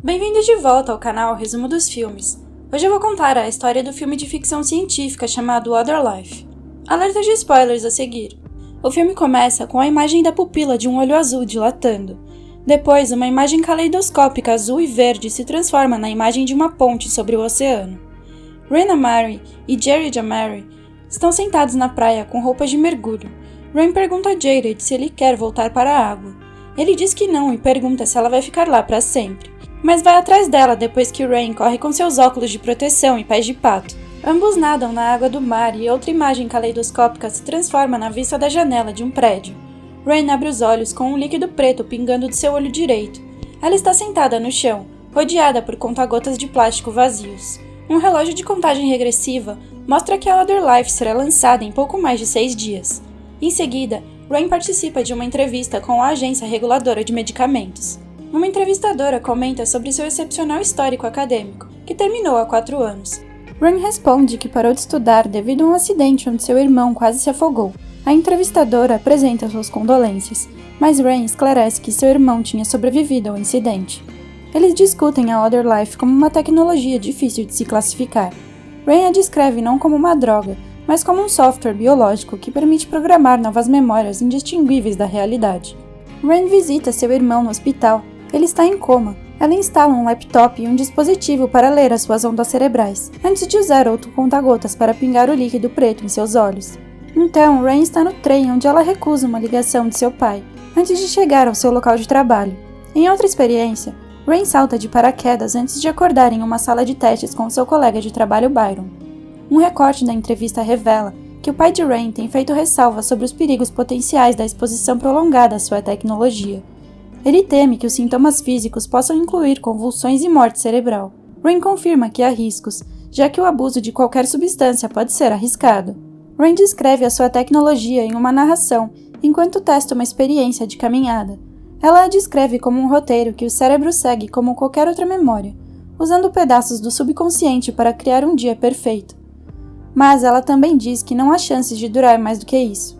Bem-vindo de volta ao canal Resumo dos Filmes. Hoje eu vou contar a história do filme de ficção científica chamado Other Life. Alerta de spoilers a seguir. O filme começa com a imagem da pupila de um olho azul dilatando. Depois, uma imagem caleidoscópica azul e verde se transforma na imagem de uma ponte sobre o oceano. Rain Amari e Jared Amari estão sentados na praia com roupas de mergulho. Rain pergunta a Jared se ele quer voltar para a água. Ele diz que não e pergunta se ela vai ficar lá para sempre, mas vai atrás dela depois que Rain corre com seus óculos de proteção e pés de pato. Ambos nadam na água do mar e outra imagem caleidoscópica se transforma na vista da janela de um prédio. Rain abre os olhos com um líquido preto pingando de seu olho direito. Ela está sentada no chão, rodeada por conta-gotas de plástico vazios. Um relógio de contagem regressiva mostra que a Other Life será lançada em pouco mais de 6 dias. Em seguida, Rain participa de uma entrevista com a agência reguladora de medicamentos. Uma entrevistadora comenta sobre seu excepcional histórico acadêmico, que terminou há 4 anos. Rain responde que parou de estudar devido a um acidente onde seu irmão quase se afogou. A entrevistadora apresenta suas condolências, mas Rain esclarece que seu irmão tinha sobrevivido ao incidente. Eles discutem a Other Life como uma tecnologia difícil de se classificar. Rain a descreve não como uma droga, mas como um software biológico que permite programar novas memórias indistinguíveis da realidade. Rain visita seu irmão no hospital. Ele está em coma. Ela instala um laptop e um dispositivo para ler as suas ondas cerebrais, antes de usar outro conta-gotas para pingar o líquido preto em seus olhos. Então, Rain está no trem onde ela recusa uma ligação de seu pai, antes de chegar ao seu local de trabalho. Em outra experiência, Rain salta de paraquedas antes de acordar em uma sala de testes com seu colega de trabalho Byron. Um recorte da entrevista revela que o pai de Rain tem feito ressalvas sobre os perigos potenciais da exposição prolongada à sua tecnologia. Ele teme que os sintomas físicos possam incluir convulsões e morte cerebral. Rain confirma que há riscos, já que o abuso de qualquer substância pode ser arriscado. Rain descreve a sua tecnologia em uma narração, enquanto testa uma experiência de caminhada. Ela a descreve como um roteiro que o cérebro segue como qualquer outra memória, usando pedaços do subconsciente para criar um dia perfeito. Mas ela também diz que não há chances de durar mais do que isso.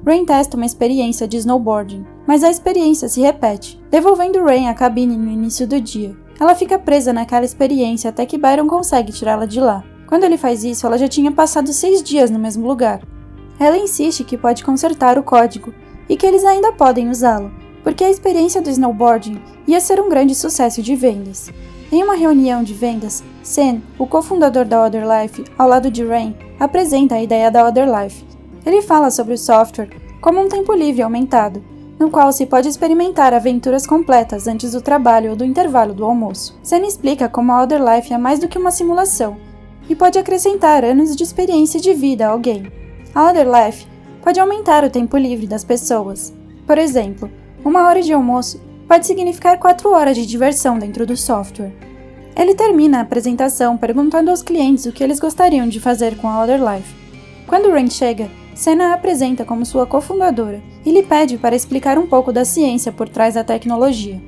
Rain testa uma experiência de snowboarding, mas a experiência se repete, devolvendo Rain à cabine no início do dia. Ela fica presa naquela experiência até que Byron consegue tirá-la de lá. Quando ele faz isso, ela já tinha passado 6 dias no mesmo lugar. Ela insiste que pode consertar o código e que eles ainda podem usá-lo, porque a experiência do snowboarding ia ser um grande sucesso de vendas. Em uma reunião de vendas, Sen, o cofundador da Other Life, ao lado de Rain, apresenta a ideia da Other Life. Ele fala sobre o software como um tempo livre aumentado, no qual se pode experimentar aventuras completas antes do trabalho ou do intervalo do almoço. Sen explica como a Other Life é mais do que uma simulação e pode acrescentar anos de experiência de vida a alguém. A Other Life pode aumentar o tempo livre das pessoas. Por exemplo, 1 hora de almoço pode significar 4 horas de diversão dentro do software. Ele termina a apresentação perguntando aos clientes o que eles gostariam de fazer com a Other Life. Quando Rain chega, Senna a apresenta como sua cofundadora e lhe pede para explicar um pouco da ciência por trás da tecnologia.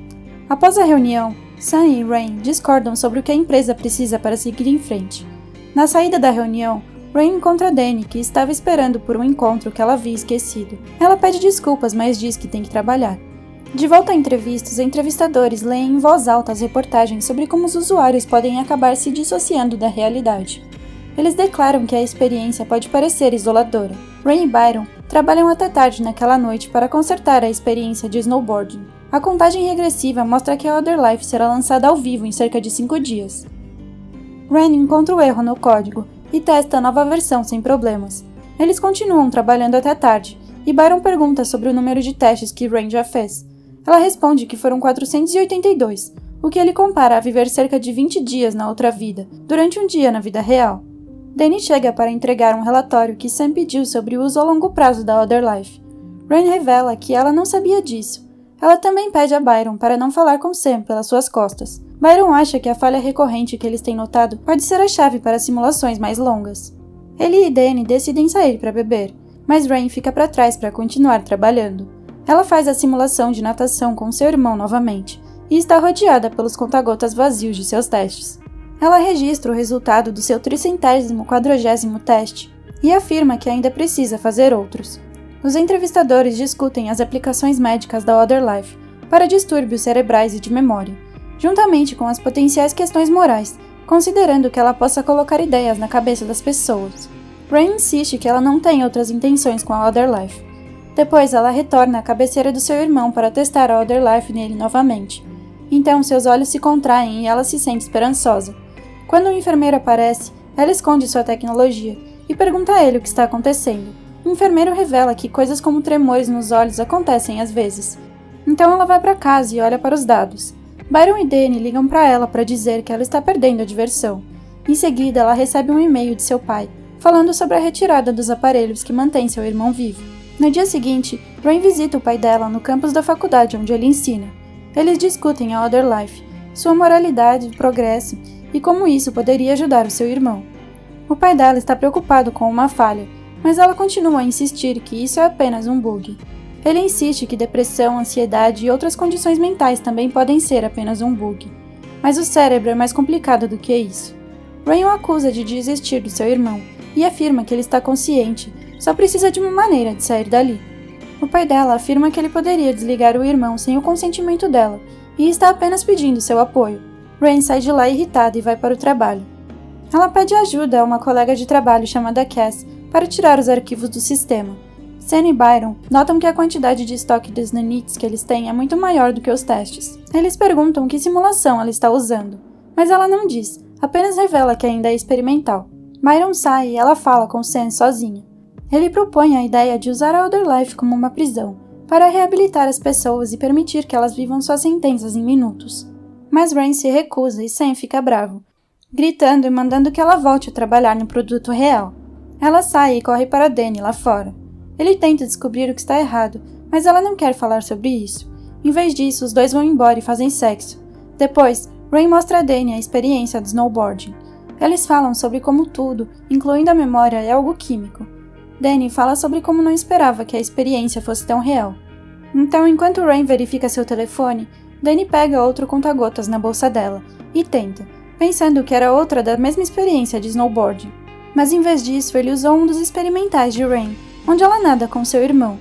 Após a reunião, Sam e Rain discordam sobre o que a empresa precisa para seguir em frente. Na saída da reunião, Rain encontra Danny, que estava esperando por um encontro que ela havia esquecido. Ela pede desculpas, mas diz que tem que trabalhar. De volta à entrevista, os entrevistadores leem em voz alta as reportagens sobre como os usuários podem acabar se dissociando da realidade. Eles declaram que a experiência pode parecer isoladora. Rain e Byron trabalham até tarde naquela noite para consertar a experiência de snowboarding. A contagem regressiva mostra que a Other Life será lançada ao vivo em cerca de 5 dias. Rain encontra o erro no código e testa a nova versão sem problemas. Eles continuam trabalhando até tarde, e Byron pergunta sobre o número de testes que Rain já fez. Ela responde que foram 482, o que ele compara a viver cerca de 20 dias na outra vida, durante um dia na vida real. Danny chega para entregar um relatório que Sam pediu sobre o uso a longo prazo da Other Life. Rain revela que ela não sabia disso. Ela também pede a Byron para não falar com Sam pelas suas costas. Byron acha que a falha recorrente que eles têm notado pode ser a chave para simulações mais longas. Ele e Danny decidem sair para beber, mas Rain fica para trás para continuar trabalhando. Ela faz a simulação de natação com seu irmão novamente, e está rodeada pelos conta-gotas vazios de seus testes. Ela registra o resultado do seu 340º teste e afirma que ainda precisa fazer outros. Os entrevistadores discutem as aplicações médicas da Other Life para distúrbios cerebrais e de memória. juntamente com as potenciais questões morais, considerando que ela possa colocar ideias na cabeça das pessoas. Rain insiste que ela não tem outras intenções com a Other Life. Depois ela retorna à cabeceira do seu irmão para testar a Other Life nele novamente. Então seus olhos se contraem e ela se sente esperançosa. Quando o enfermeiro aparece, ela esconde sua tecnologia e pergunta a ele o que está acontecendo. O enfermeiro revela que coisas como tremores nos olhos acontecem às vezes. Então ela vai para casa e olha para os dados. Byron e Danny ligam para ela para dizer que ela está perdendo a diversão. Em seguida, ela recebe um e-mail de seu pai, falando sobre a retirada dos aparelhos que mantém seu irmão vivo. No dia seguinte, Rain visita o pai dela no campus da faculdade onde ele ensina. Eles discutem a Other Life, sua moralidade, progresso e como isso poderia ajudar o seu irmão. O pai dela está preocupado com uma falha, mas ela continua a insistir que isso é apenas um bug. Ele insiste que depressão, ansiedade e outras condições mentais também podem ser apenas um bug. Mas o cérebro é mais complicado do que isso. Rain o acusa de desistir do seu irmão e afirma que ele está consciente, só precisa de uma maneira de sair dali. O pai dela afirma que ele poderia desligar o irmão sem o consentimento dela e está apenas pedindo seu apoio. Rain sai de lá irritada e vai para o trabalho. Ela pede ajuda a uma colega de trabalho chamada Cass para tirar os arquivos do sistema. Sam e Byron notam que a quantidade de estoque dos nanites que eles têm é muito maior do que os testes. Eles perguntam que simulação ela está usando, mas ela não diz, apenas revela que ainda é experimental. Byron sai e ela fala com Sam sozinha. Ele propõe a ideia de usar a Other Life como uma prisão, para reabilitar as pessoas e permitir que elas vivam suas sentenças em minutos. Mas Rain se recusa e Sam fica bravo, gritando e mandando que ela volte a trabalhar no produto real. Ela sai e corre para Danny lá fora. Ele tenta descobrir o que está errado, mas ela não quer falar sobre isso. Em vez disso, os dois vão embora e fazem sexo. Depois, Rain mostra a Danny a experiência do snowboarding. Eles falam sobre como tudo, incluindo a memória, é algo químico. Danny fala sobre como não esperava que a experiência fosse tão real. Então, enquanto Rain verifica seu telefone, Danny pega outro conta-gotas na bolsa dela e tenta, pensando que era outra da mesma experiência de snowboarding. Mas em vez disso, ele usou um dos experimentais de Rain, onde ela nada com seu irmão.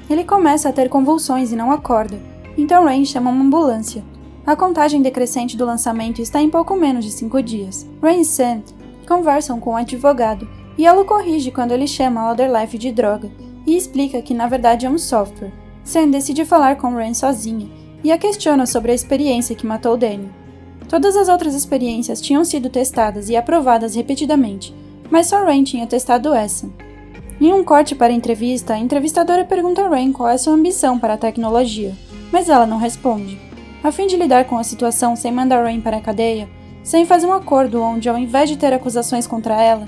Ele começa a ter convulsões e não acorda, então Rain chama uma ambulância. A contagem decrescente do lançamento está em pouco menos de 5 dias. Rain e Sam conversam com o advogado, e ela o corrige quando ele chama a Other Life de droga, e explica que na verdade é um software. Sam decide falar com Rain sozinha, e a questiona sobre a experiência que matou Danny. Todas as outras experiências tinham sido testadas e aprovadas repetidamente, mas só Rain tinha testado essa. Em um corte para a entrevista, a entrevistadora pergunta a Rain qual é sua ambição para a tecnologia, mas ela não responde. A fim de lidar com a situação sem mandar Rain para a cadeia, Sam faz um acordo onde, ao invés de ter acusações contra ela,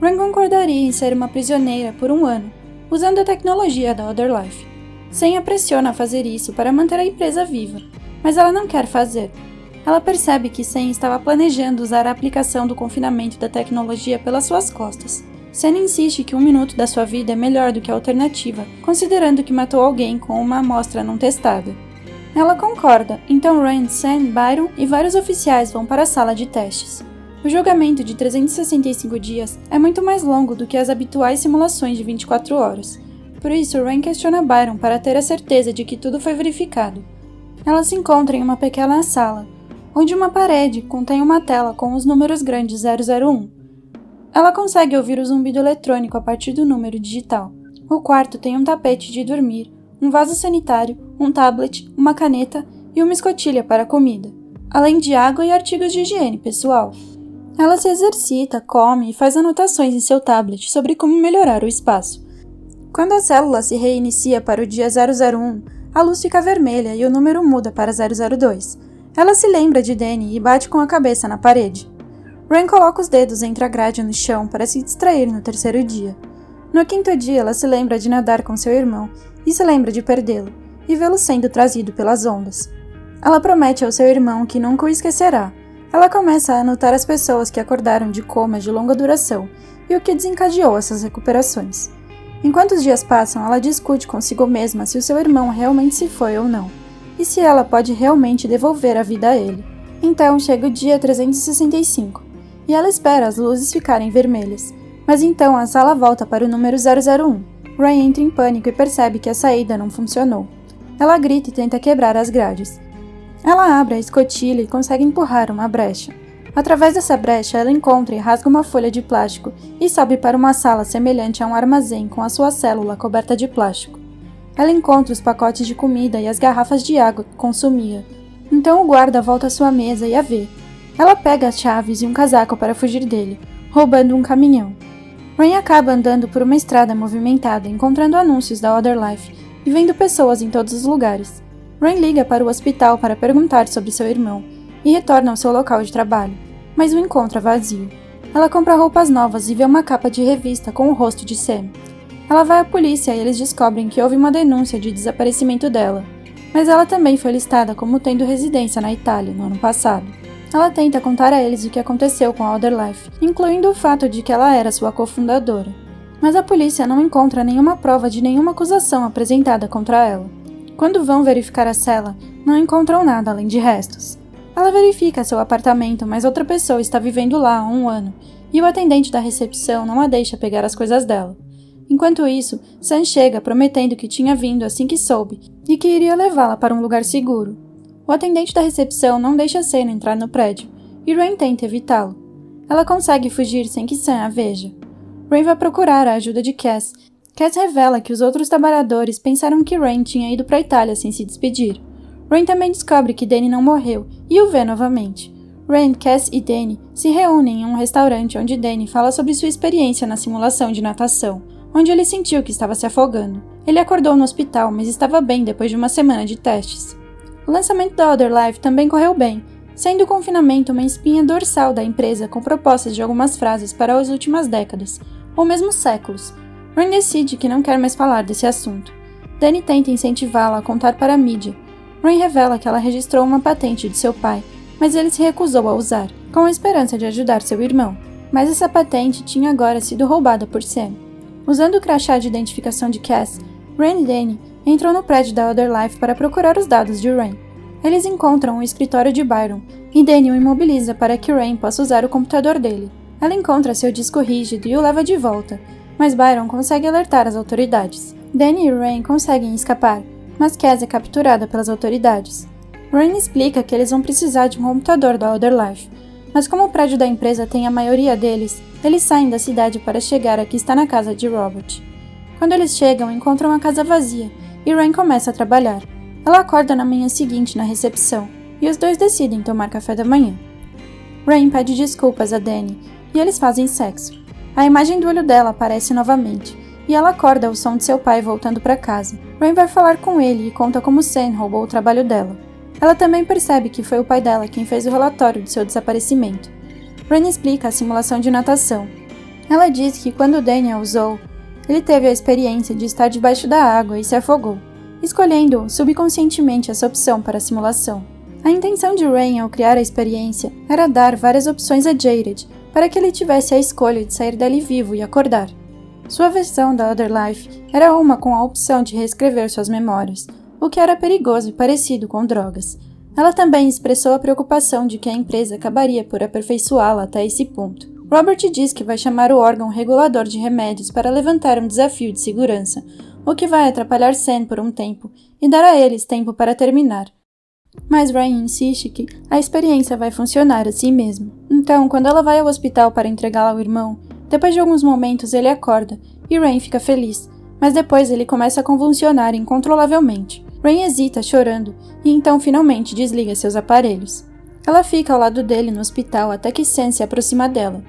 Rain concordaria em ser uma prisioneira por 1 ano, usando a tecnologia da Other Life. Sam a pressiona a fazer isso para manter a empresa viva, mas ela não quer fazer. Ela percebe que Sam estava planejando usar a aplicação do confinamento da tecnologia pelas suas costas. Sam insiste que 1 minuto da sua vida é melhor do que a alternativa, considerando que matou alguém com uma amostra não testada. Ela concorda, então Rain, Sam, Byron e vários oficiais vão para a sala de testes. O julgamento de 365 dias é muito mais longo do que as habituais simulações de 24 horas. Por isso, Rain questiona Byron para ter a certeza de que tudo foi verificado. Ela se encontra em uma pequena sala, onde uma parede contém uma tela com os números grandes 001. Ela consegue ouvir o zumbido eletrônico a partir do número digital. O quarto tem um tapete de dormir, um vaso sanitário, um tablet, uma caneta e uma escotilha para comida, além de água e artigos de higiene pessoal. Ela se exercita, come e faz anotações em seu tablet sobre como melhorar o espaço. Quando a célula se reinicia para o dia 001, a luz fica vermelha e o número muda para 002. Ela se lembra de Danny e bate com a cabeça na parede. Rain coloca os dedos entre a grade no chão para se distrair no 3º dia. No 5º dia, ela se lembra de nadar com seu irmão e se lembra de perdê-lo e vê-lo sendo trazido pelas ondas. Ela promete ao seu irmão que nunca o esquecerá. Ela começa a anotar as pessoas que acordaram de comas de longa duração e o que desencadeou essas recuperações. Enquanto os dias passam, ela discute consigo mesma se o seu irmão realmente se foi ou não, e se ela pode realmente devolver a vida a ele. Então chega o dia 365. E ela espera as luzes ficarem vermelhas. Mas então a sala volta para o número 001. Rain entra em pânico e percebe que a saída não funcionou. Ela grita e tenta quebrar as grades. Ela abre a escotilha e consegue empurrar uma brecha. Através dessa brecha, ela encontra e rasga uma folha de plástico e sobe para uma sala semelhante a um armazém com a sua célula coberta de plástico. Ela encontra os pacotes de comida e as garrafas de água que consumia. Então o guarda volta à sua mesa e a vê. Ela pega as chaves e um casaco para fugir dele, roubando um caminhão. Rain acaba andando por uma estrada movimentada, encontrando anúncios da Other Life e vendo pessoas em todos os lugares. Rain liga para o hospital para perguntar sobre seu irmão e retorna ao seu local de trabalho, mas o encontra vazio. Ela compra roupas novas e vê uma capa de revista com o rosto de Sam. Ela vai à polícia e eles descobrem que houve uma denúncia de desaparecimento dela, mas ela também foi listada como tendo residência na Itália no ano passado. Ela tenta contar a eles o que aconteceu com a Other Life, incluindo o fato de que ela era sua cofundadora. Mas a polícia não encontra nenhuma prova de nenhuma acusação apresentada contra ela. Quando vão verificar a cela, não encontram nada além de restos. Ela verifica seu apartamento, mas outra pessoa está vivendo lá há 1 ano, e o atendente da recepção não a deixa pegar as coisas dela. Enquanto isso, Sam chega prometendo que tinha vindo assim que soube e que iria levá-la para um lugar seguro. O atendente da recepção não deixa Sam entrar no prédio, e Rain tenta evitá-lo. Ela consegue fugir sem que Sam a veja. Rain vai procurar a ajuda de Cass. Cass revela que os outros trabalhadores pensaram que Rain tinha ido para a Itália sem se despedir. Rain também descobre que Danny não morreu e o vê novamente. Rain, Cass e Danny se reúnem em um restaurante onde Danny fala sobre sua experiência na simulação de natação, onde ele sentiu que estava se afogando. Ele acordou no hospital, mas estava bem depois de uma semana de testes. O lançamento da Other Life também correu bem, sendo o confinamento uma espinha dorsal da empresa com propostas de algumas frases para as últimas décadas, ou mesmo séculos. Rain decide que não quer mais falar desse assunto. Danny tenta incentivá-la a contar para a mídia. Rain revela que ela registrou uma patente de seu pai, mas ele se recusou a usar, com a esperança de ajudar seu irmão. Mas essa patente tinha agora sido roubada por Sam. Usando o crachá de identificação de Cass, Rain e Danny entram no prédio da Other Life para procurar os dados de Rain. Eles encontram o escritório de Byron, e Danny o imobiliza para que Rain possa usar o computador dele. Ela encontra seu disco rígido e o leva de volta, mas Byron consegue alertar as autoridades. Danny e Rain conseguem escapar, mas Cass é capturada pelas autoridades. Rain explica que eles vão precisar de um computador da Other Life, mas como o prédio da empresa tem a maioria deles, eles saem da cidade para chegar a que está na casa de Robert. Quando eles chegam, encontram a casa vazia e Rain começa a trabalhar. Ela acorda na manhã seguinte na recepção e os dois decidem tomar café da manhã. Rain pede desculpas a Danny e eles fazem sexo. A imagem do olho dela aparece novamente e ela acorda ao som de seu pai voltando para casa. Rain vai falar com ele e conta como Sam roubou o trabalho dela. Ela também percebe que foi o pai dela quem fez o relatório de seu desaparecimento. Rain explica a simulação de natação. Ela diz que quando Danny a usou, ele teve a experiência de estar debaixo da água e se afogou, escolhendo subconscientemente essa opção para a simulação. A intenção de Rain ao criar a experiência era dar várias opções a Jared, para que ele tivesse a escolha de sair dali vivo e acordar. Sua versão da Other Life era uma com a opção de reescrever suas memórias, o que era perigoso e parecido com drogas. Ela também expressou a preocupação de que a empresa acabaria por aperfeiçoá-la até esse ponto. Robert diz que vai chamar o órgão regulador de remédios para levantar um desafio de segurança, o que vai atrapalhar Sam por um tempo e dar a eles tempo para terminar. Mas Rain insiste que a experiência vai funcionar assim mesmo. Então, quando ela vai ao hospital para entregá-la ao irmão, depois de alguns momentos ele acorda e Rain fica feliz, mas depois ele começa a convulsionar incontrolavelmente. Rain hesita, chorando, e então finalmente desliga seus aparelhos. Ela fica ao lado dele no hospital até que Sam se aproxima dela.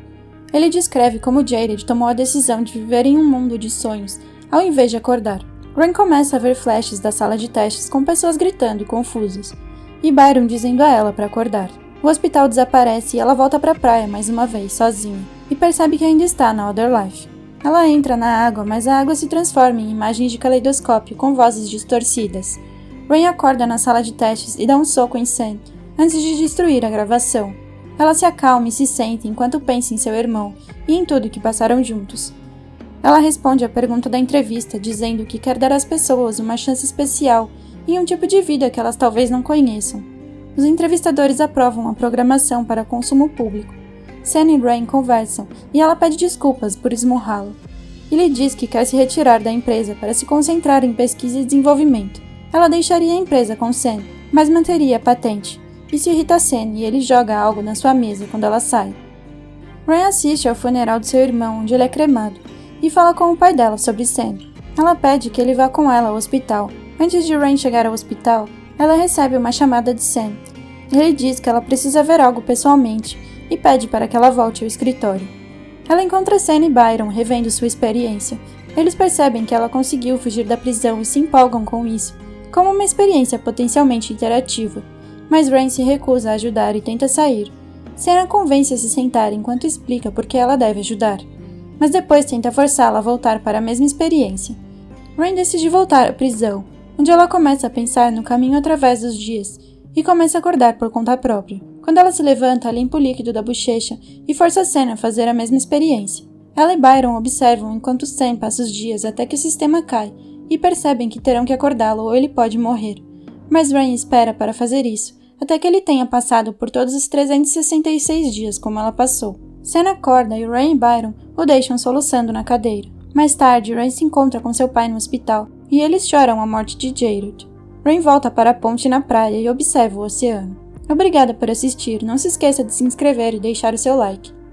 Ele descreve como Jared tomou a decisão de viver em um mundo de sonhos, ao invés de acordar. Rain começa a ver flashes da sala de testes com pessoas gritando e confusas, e Byron dizendo a ela para acordar. O hospital desaparece e ela volta para a praia mais uma vez, sozinha, e percebe que ainda está na Other Life. Ela entra na água, mas a água se transforma em imagens de caleidoscópio com vozes distorcidas. Rain acorda na sala de testes e dá um soco em Sam, antes de destruir a gravação. Ela se acalma e se senta enquanto pensa em seu irmão e em tudo que passaram juntos. Ela responde à pergunta da entrevista, dizendo que quer dar às pessoas uma chance especial e um tipo de vida que elas talvez não conheçam. Os entrevistadores aprovam a programação para consumo público. Sam e Rain conversam e ela pede desculpas por esmurrá-lo. Ele diz que quer se retirar da empresa para se concentrar em pesquisa e desenvolvimento. Ela deixaria a empresa com Sam, mas manteria a patente. Isso irrita Sen e ele joga algo na sua mesa quando ela sai. Rain assiste ao funeral de seu irmão, onde ele é cremado, e fala com o pai dela sobre Sen. Ela pede que ele vá com ela ao hospital. Antes de Rain chegar ao hospital, ela recebe uma chamada de Sen. Ele diz que ela precisa ver algo pessoalmente e pede para que ela volte ao escritório. Ela encontra Sen e Byron revendo sua experiência. Eles percebem que ela conseguiu fugir da prisão e se empolgam com isso, como uma experiência potencialmente interativa. Mas Rain se recusa a ajudar e tenta sair. Sen a convence a se sentar enquanto explica por que ela deve ajudar, mas depois tenta forçá-la a voltar para a mesma experiência. Rain decide voltar à prisão, onde ela começa a pensar no caminho através dos dias e começa a acordar por conta própria. Quando ela se levanta, limpa o líquido da bochecha e força Sen a fazer a mesma experiência. Ela e Byron observam enquanto Sen passa os dias até que o sistema cai e percebem que terão que acordá-lo ou ele pode morrer. Mas Rain espera para fazer isso, até que ele tenha passado por todos os 366 dias como ela passou. Sen acorda e Rain e Byron o deixam soluçando na cadeira. Mais tarde, Rain se encontra com seu pai no hospital e eles choram a morte de Jared. Rain volta para a ponte na praia e observa o oceano. Obrigada por assistir, não se esqueça de se inscrever e deixar o seu like.